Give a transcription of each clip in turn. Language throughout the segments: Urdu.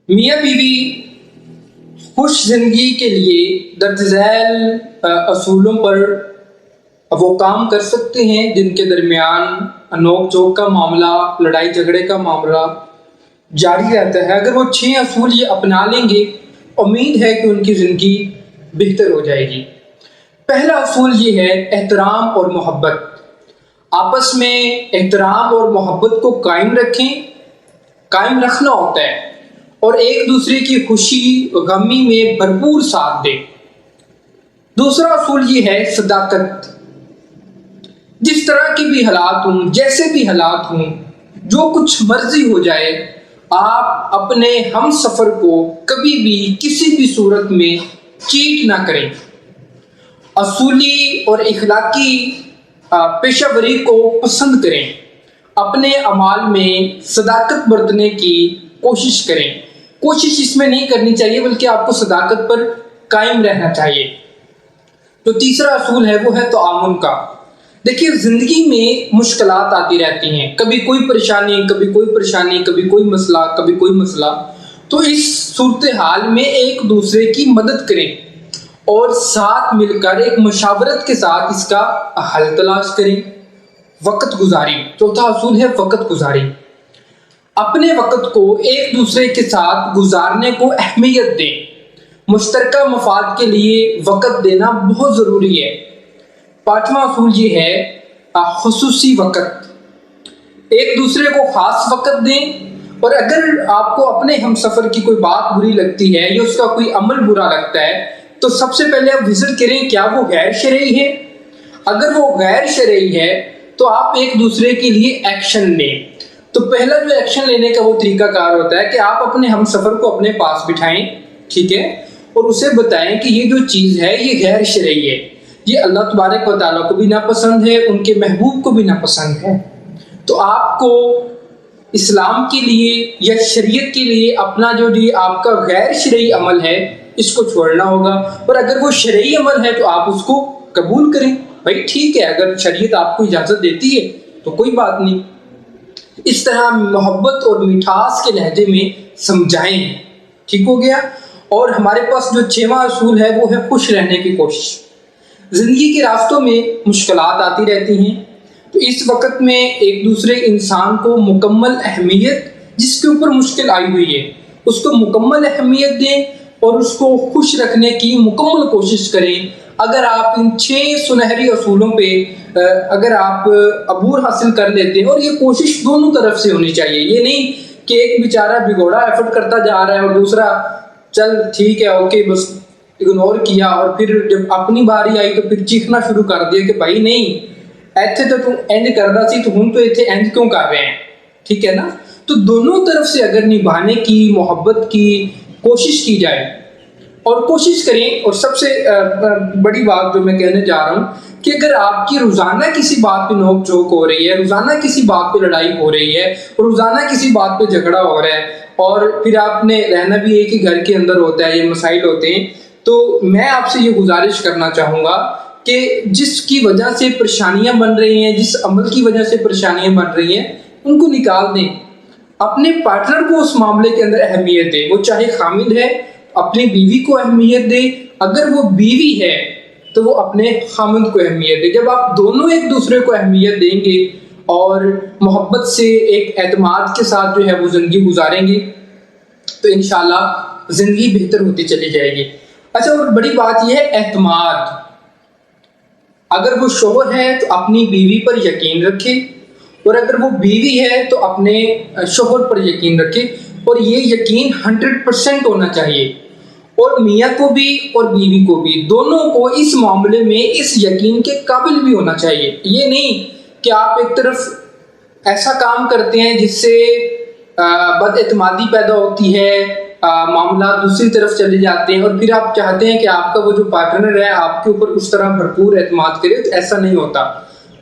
میاں بیوی خوش زندگی کے لیے درج ذیل اصولوں پر وہ کام کر سکتے ہیں جن کے درمیان نوک جھوک کا معاملہ، لڑائی جھگڑے کا معاملہ جاری رہتا ہے۔ اگر وہ 6 اصول یہ اپنا لیں گے، امید ہے کہ ان کی زندگی بہتر ہو جائے گی۔ پہلا اصول یہ ہے احترام اور محبت۔ آپس میں احترام اور محبت کو قائم رکھیں، قائم رکھنا ہوتا ہے، اور ایک دوسرے کی خوشی غمی میں بھرپور ساتھ دیں۔ دوسرا اصول یہ ہے صداقت۔ جس طرح کی بھی حالات ہوں، جیسے بھی حالات ہوں، جو کچھ مرضی ہو جائے، آپ اپنے ہم سفر کو کبھی بھی کسی بھی صورت میں چیٹ نہ کریں۔ اصولی اور اخلاقی پیشہ وری کو پسند کریں۔ اپنے اعمال میں صداقت برتنے کی کوشش کریں۔ کوشش اس میں نہیں کرنی چاہیے بلکہ آپ کو صداقت پر قائم رہنا چاہیے۔ جو تیسرا اصول ہے وہ ہے تعاون کا۔ دیکھیے، زندگی میں مشکلات آتی رہتی ہیں، کبھی کوئی پریشانی، کبھی کوئی پریشانی، کبھی کوئی مسئلہ، کبھی کوئی مسئلہ۔ تو اس صورتحال میں ایک دوسرے کی مدد کریں اور ساتھ مل کر ایک مشاورت کے ساتھ اس کا حل تلاش کریں۔ وقت گزاری، چوتھا اصول ہے وقت گزاری۔ اپنے وقت کو ایک دوسرے کے ساتھ گزارنے کو اہمیت دیں۔ مشترکہ مفاد کے لیے وقت دینا بہت ضروری ہے۔ پانچواں اصول یہ ہے خصوصی وقت۔ ایک دوسرے کو خاص وقت دیں، اور اگر آپ کو اپنے ہم سفر کی کوئی بات بری لگتی ہے یا اس کا کوئی عمل برا لگتا ہے تو سب سے پہلے آپ وزٹ کریں کیا وہ غیر شرعی ہے۔ اگر وہ غیر شرعی ہے تو آپ ایک دوسرے کے لیے ایکشن لیں۔ تو پہلا جو ایکشن لینے کا وہ طریقہ کار ہوتا ہے کہ آپ اپنے ہم سفر کو اپنے پاس بٹھائیں، ٹھیک ہے، اور اسے بتائیں کہ یہ جو چیز ہے یہ غیر شرعی ہے، یہ اللہ تبارک و تعالیٰ کو بھی ناپسند ہے، ان کے محبوب کو بھی ناپسند ہے۔ تو آپ کو اسلام کے لیے یا شریعت کے لیے اپنا جو آپ کا غیر شرعی عمل ہے اس کو چھوڑنا ہوگا، اور اگر وہ شرعی عمل ہے تو آپ اس کو قبول کریں۔ بھائی ٹھیک ہے، اگر شریعت آپ کو اجازت دیتی ہے تو کوئی بات نہیں۔ اس طرح محبت اور مٹھاس کے لہجے میں سمجھائیں، ٹھیک ہو گیا۔ اور ہمارے پاس جو 6واں اصول ہے وہ ہے خوش رہنے کی کوشش۔ زندگی کے راستوں میں مشکلات آتی رہتی ہیں، تو اس وقت میں ایک دوسرے انسان کو مکمل اہمیت، جس کے اوپر مشکل آئی ہوئی ہے اس کو مکمل اہمیت دیں اور اس کو خوش رکھنے کی مکمل کوشش کریں۔ اگر آپ ان 6 سنہری اصولوں پہ اگر آپ عبور حاصل کر لیتے ہیں، اور یہ کوشش دونوں طرف سے ہونی چاہیے، یہ نہیں کہ ایک بیچارہ بگوڑا ایفرٹ کرتا جا رہا ہے اور دوسرا چل ٹھیک ہے اوکے بس اگنور کیا، اور پھر جب اپنی باری آئی تو پھر چیخنا شروع کر دیا کہ بھائی نہیں ایتھے تو تم اینج کردا سی تو ہن تو ایتھے اینج کیوں کر رہے ہیں، ٹھیک ہے نا۔ تو دونوں طرف سے اگر نبھانے کی، محبت کی کوشش کی جائے اور کوشش کریں، اور سب سے بڑی بات جو میں کہنے جا رہا ہوں کہ اگر آپ کی روزانہ کسی بات پہ نوک جھوک ہو رہی ہے، روزانہ کسی بات پہ لڑائی ہو رہی ہے، روزانہ کسی بات پہ جھگڑا ہو رہا ہے، اور پھر آپ نے رہنا بھی ایک ہی گھر کے اندر ہوتا ہے، یہ مسائل ہوتے ہیں، تو میں آپ سے یہ گزارش کرنا چاہوں گا کہ جس کی وجہ سے پریشانیاں بن رہی ہیں، جس عمل کی وجہ سے پریشانیاں بن رہی ہیں، ان کو نکال دیں۔ اپنے پارٹنر کو اس معاملے کے اندر اہمیت دیں، وہ چاہے خامد ہے اپنی بیوی کو اہمیت دے، اگر وہ بیوی ہے تو وہ اپنے خامد کو اہمیت دے۔ جب آپ دونوں ایک دوسرے کو اہمیت دیں گے اور محبت سے ایک اعتماد کے ساتھ جو ہے وہ زندگی گزاریں گے تو انشاءاللہ زندگی بہتر ہوتی چلی جائے گی۔ اچھا، اور بڑی بات یہ ہے اعتماد۔ اگر وہ شوہر ہے تو اپنی بیوی پر یقین رکھے، اور اگر وہ بیوی ہے تو اپنے شوہر پر یقین رکھے، اور یہ یقین 100% ہونا چاہیے، اور میاں کو بھی اور بیوی کو بھی، دونوں کو اس معاملے میں اس یقین کے قابل بھی ہونا چاہیے۔ یہ نہیں کہ آپ ایک طرف ایسا کام کرتے ہیں جس سے بد اعتمادی پیدا ہوتی ہے، معاملات دوسری طرف چلے جاتے ہیں، اور پھر آپ چاہتے ہیں کہ آپ کا وہ جو پارٹنر ہے آپ کے اوپر اس طرح بھرپور اعتماد کرے، تو ایسا نہیں ہوتا۔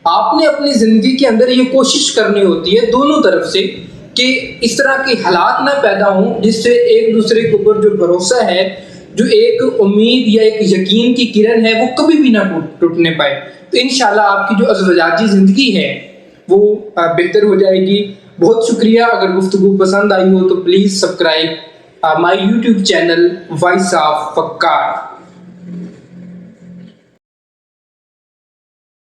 آپ نے اپنی زندگی کے اندر یہ کوشش کرنی ہوتی ہے دونوں طرف سے کہ اس طرح کے حالات نہ پیدا ہوں جس سے ایک دوسرے کے اوپر جو بھروسہ ہے، جو ایک امید یا ایک یقین کی کرن ہے، وہ کبھی بھی نہ ٹوٹنے پائے۔ تو انشاءاللہ آپ کی جو ازدواجی زندگی ہے وہ بہتر ہو جائے گی۔ بہت شکریہ۔ اگر گفتگو پسند آئی ہو تو please subscribe my YouTube channel Voice of Fakar.